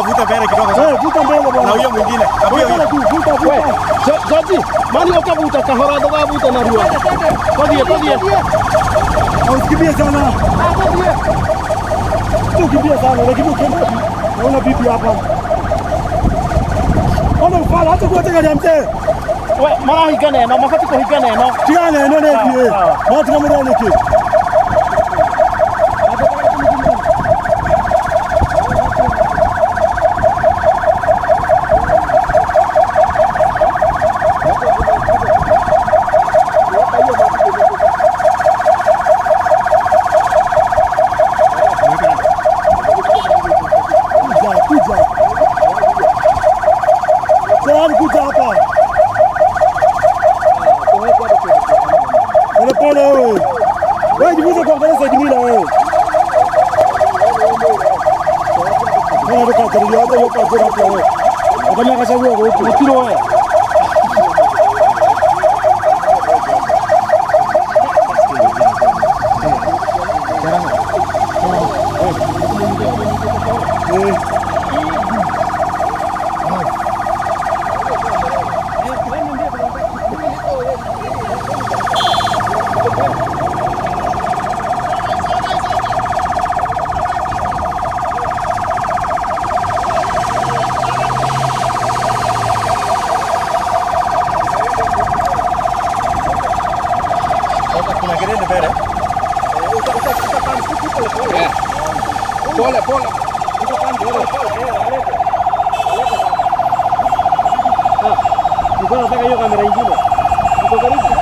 vuta mbele kidogo. Vuta mbele bwana. Na huyo mwingine. Vuta. Jaji, mali ukavuta kahora ndo vuta na rua. Kodie. Usikimbie sana. Usikimbie sana, lakini ukimbie. Naona bibi hapa. Ona ufala hata kuataka ya mzee. We, mara higane no, mafati ko higane no. Tigane no ne bie. Mati kama ndio niki. Kuja hapa. Pole wewe. Wewe jifunze kuangalia side mila wewe. Wewe ndio kazi yako hiyo kwa jira hapo wewe. Kama kachagua kwa huko. Mtiro wewe. Pole. Niko nataka hiyo kamera ingine. Niko karibu.